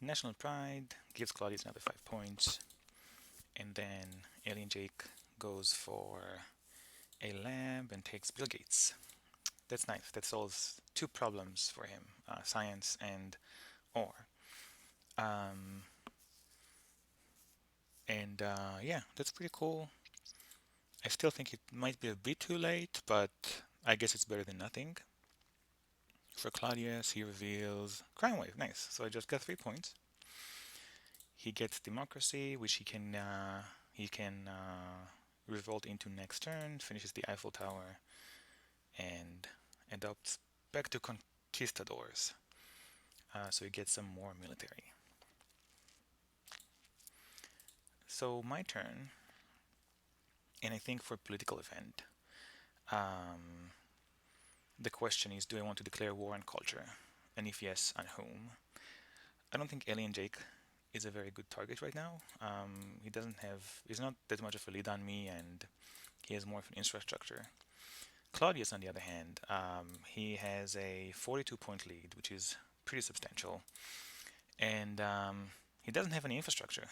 National Pride gives Claudius another 5 points, and then AlienJake goes for a lab and takes Bill Gates. That's nice. That solves two problems for him, science and ore. Um, and yeah, that's pretty cool. I still think it might be a bit too late, but I guess it's better than nothing. For Claudius, he reveals Crime Wave. Nice. So I just got 3 points. He gets Democracy, which he can revolt into next turn, finishes the Eiffel Tower, and adopts back to Conquistadors. So he gets some more military. So my turn, and I think for political event, um, the question is, do I want to declare war on culture? And if yes, on whom? I don't think AlienJake is a very good target right now. He's not that much of a lead on me, and he has more of an infrastructure. Claudius, on the other hand, he has a 42-point lead, which is pretty substantial, and he doesn't have any infrastructure.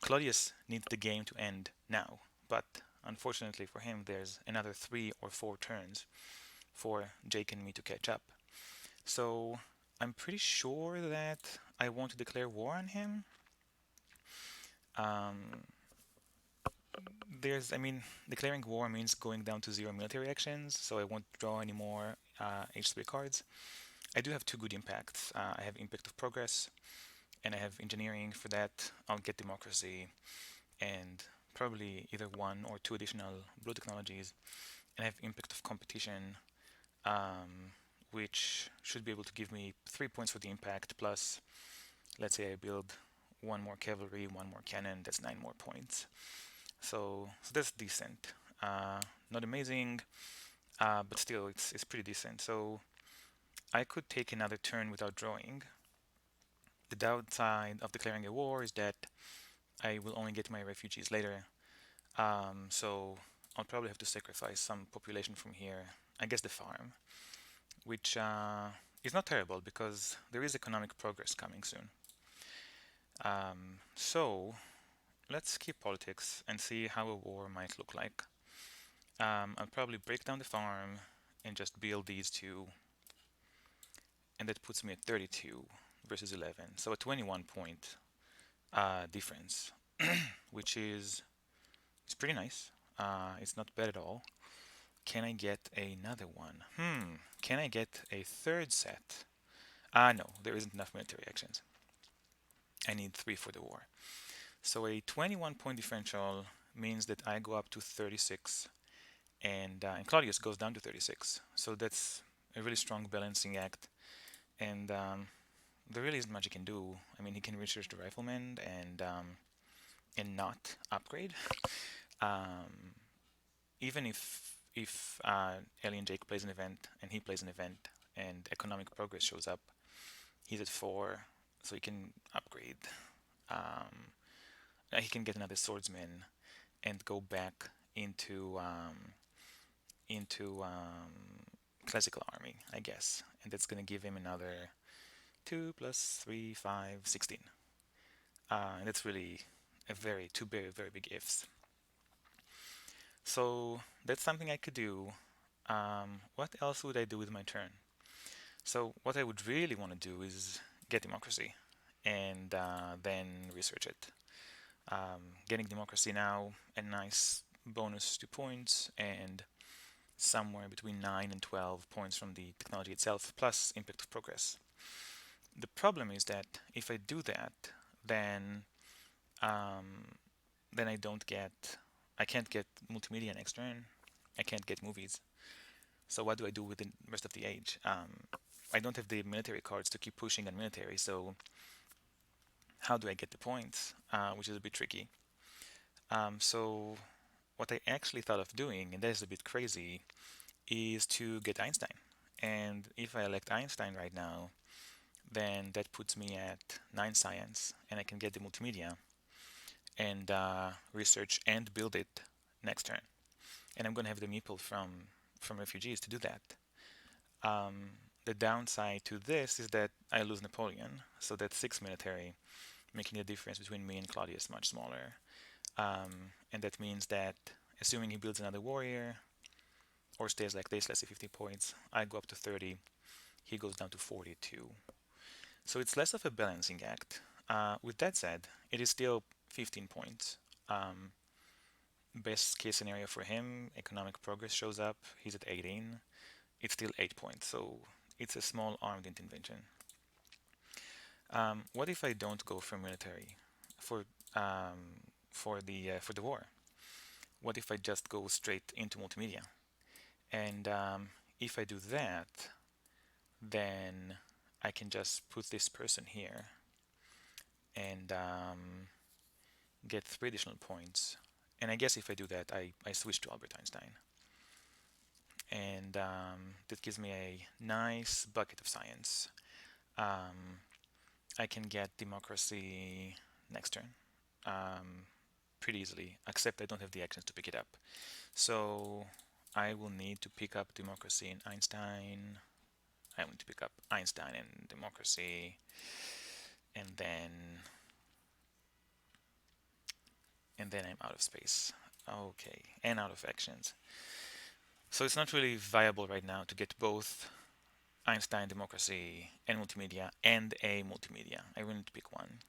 Claudius needs the game to end now, but unfortunately for him, there's another 3 or 4 turns for Jake and me to catch up. So I'm pretty sure that I want to declare war on him. Um, declaring war means going down to 0 military actions, so I won't draw any more H3 cards. I do have 2 good impacts. I have Impact of Progress, and I have Engineering for that. I'll get Democracy, and probably either 1 or 2 additional blue technologies, and I have Impact of Competition, um, which should be able to give me 3 points for the impact, plus, let's say I build 1 more cavalry, 1 more cannon, that's 9 more points. So that's decent. Not amazing, but still it's pretty decent. So I could take another turn without drawing. The downside of declaring a war is that I will only get my refugees later. So I'll probably have to sacrifice some population from here. I guess the farm, which is not terrible because there is economic progress coming soon. So let's skip politics and see how a war might look like. I'll probably break down the farm and just build these 2, and that puts me at 32 versus 11. So a 21-point difference, which is it's pretty nice. It's not bad at all. Can I get another one? Can I get a third set? No, there isn't enough military actions. I need 3 for the war. So a 21-point differential means that I go up to 36, and Claudius goes down to 36. So that's a really strong balancing act, and there really isn't much he can do. I mean, he can research the rifleman and not upgrade. Um, Even if AlienJake plays an event and he plays an event and economic progress shows up, he's at 4, so he can upgrade. Um, he can get another swordsman and go back into classical army, I guess, and that's gonna give him another 2 plus 3, 5, 16. And that's really a two very big ifs. So that's something I could do. What else would I do with my turn? So what I would really want to do is get Democracy and then research it. Getting Democracy now, a nice bonus 2 points, and somewhere between 9 and 12 points from the technology itself, plus Impact of Progress. The problem is that if I do that, then um, then I can't get multimedia next turn. I can't get movies. So what do I do with the rest of the age? I don't have the military cards to keep pushing on military, so how do I get the points? Which is a bit tricky. So what I actually thought of doing, and that is a bit crazy, is to get Einstein. And if I elect Einstein right now, then that puts me at 9 science, and I can get the multimedia and research and build it next turn. And I'm going to have the meeple from refugees to do that. Um, the downside to this is that I lose Napoleon, so that's 6 military, making the difference between me and Claudius much smaller. And that means that assuming he builds another warrior or stays like this, let's say 50 points, I go up to 30, he goes down to 42. So it's less of a balancing act. With that said, it is still 15 points. Best case scenario for him, economic progress shows up, he's at 18, it's still 8 points, so it's a small armed intervention. What if I don't go for military for for the war? What if I just go straight into multimedia? And if I do that, then I can just put this person here and get 3 additional points. And I guess if I do that, I switch to Albert Einstein. And that gives me a nice bucket of science. I can get democracy next turn pretty easily, except I don't have the actions to pick it up. So I will need to pick up democracy and Einstein. I will need to pick up Einstein and democracy, and then I'm out of space. Okay, and out of actions. So it's not really viable right now to get both Einstein, democracy, and multimedia, and a multimedia. I will need to pick one.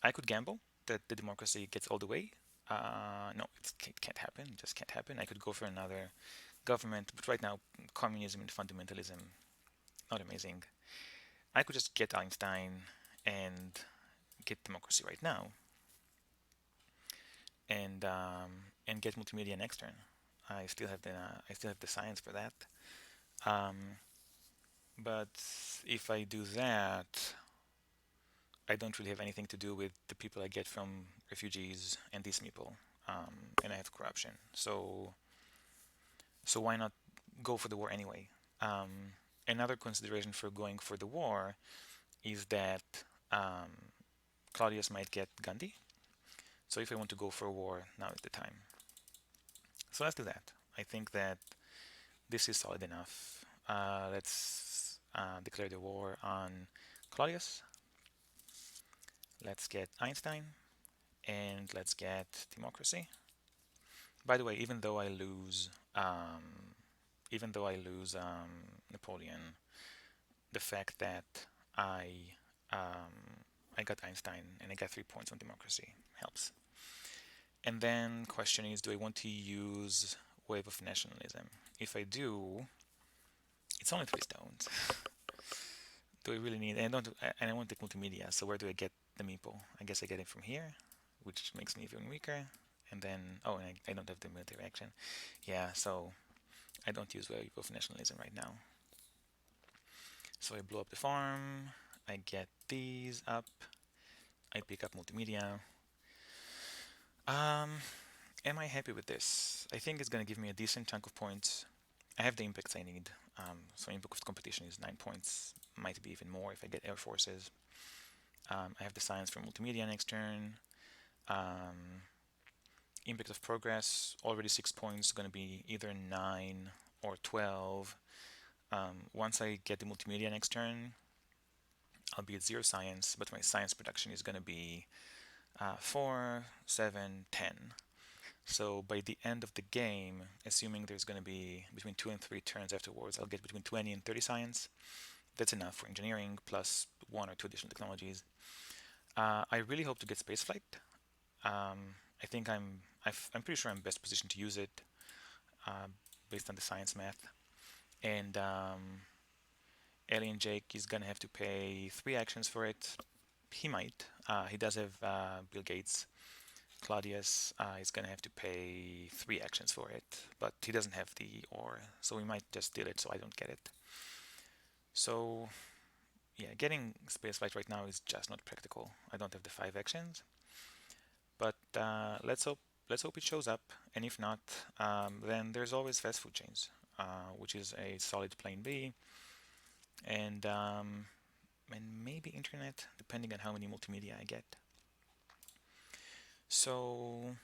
I could gamble that the democracy gets all the way. No, it can't happen. It just can't happen. I could go for another government, but right now, communism and fundamentalism, not amazing. I could just get Einstein and get democracy right now, and get multimedia next turn. I still have the science for that. But if I do that, I don't really have anything to do with the people I get from refugees and these people, and I have corruption. So why not go for the war anyway? Another consideration for going for the war is that Claudius might get Gandhi. So if I want to go for a war, now is the time. So let's do that. I think that this is solid enough. Let's declare the war on Claudius. Let's get Einstein, and let's get democracy. By the way, even though I lose Napoleon, the fact that I I got Einstein and I got 3 points on democracy helps. And then question is, do I want to use wave of nationalism? If I do, it's only 3 stones. Do I really need? And I want to take multimedia. So where do I get the meeple? I guess I get it from here, which makes me even weaker. And then and I don't have the military action. Yeah, so I don't use wave of nationalism right now. So I blow up the farm. I get these up. I pick up multimedia. Am I happy with this? I think it's going to give me a decent chunk of points. I have the impacts I need. So impact of competition is 9 points. Might be even more if I get air forces. I have the science for multimedia next turn. Impact of progress, already 6 points, going to be either 9 or 12. Once I get the multimedia next turn, I'll be at 0 science, but my science production is going to be 4, 7, 10. So by the end of the game, assuming there's going to be between 2 and 3 turns afterwards, I'll get between 20 and 30 science. That's enough for engineering, plus 1 or 2 additional technologies. I really hope to get spaceflight. I think I'm pretty sure I'm best positioned to use it based on the science math. And AlienJake is gonna have to pay 3 actions for it. He might. He does have Bill Gates. Claudius is gonna have to pay 3 actions for it, but he doesn't have the ore, so we might just steal it so I don't get it. So yeah, getting spaceflight right now is just not practical. I don't have the 5 actions, but let's hope it shows up. And if not, then there's always fast food chains, which is a solid plan B, and maybe internet, depending on how many multimedia I get. So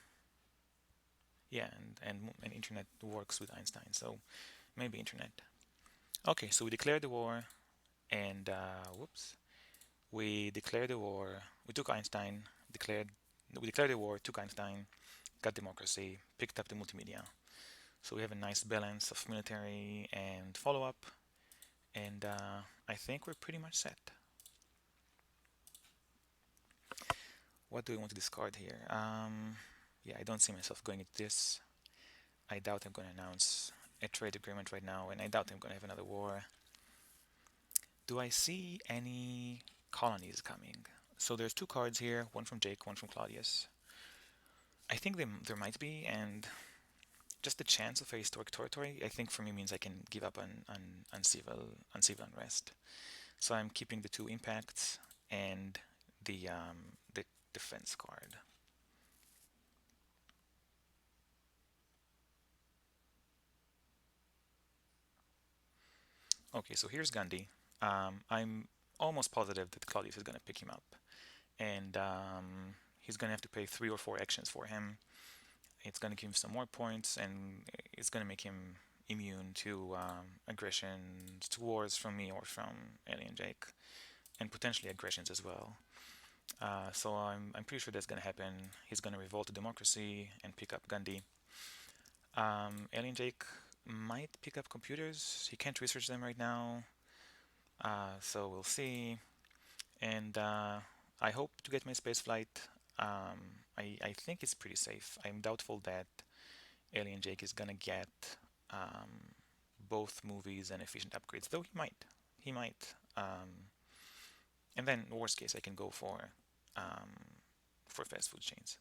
yeah, and internet works with Einstein, so maybe internet. Okay, so we declared the war, and whoops, we declared the war. We took Einstein, declared we declared the war, took Einstein, got democracy, picked up the multimedia. So we have a nice balance of military and follow-up, and I think we're pretty much set. What do we want to discard here? Yeah, I don't see myself going into this. I doubt I'm going to announce a trade agreement right now, and I doubt I'm going to have another war. Do I see any colonies coming? So there's two cards here, one from Jake, one from Claudius. I think there might be, and just the chance of a historic territory, I think for me means I can give up on civil unrest. So I'm keeping the two impacts and the defense card. Okay, so here's Gandhi. I'm almost positive that Claudius is going to pick him up, and he's going to have to pay 3 or 4 actions for him. It's going to give him some more points, and it's going to make him immune to aggressions, to wars from me or from AlienJake, and potentially aggressions as well. So I'm pretty sure that's going to happen. He's going to revolt to democracy and pick up Gandhi. AlienJake might pick up computers. He can't research them right now, so we'll see. And I hope to get my space flight. I think it's pretty safe. I'm doubtful that AlienJake is gonna get um, both movies and efficient upgrades, though he might. He might. And then, worst case, I can go um, for fast food chains.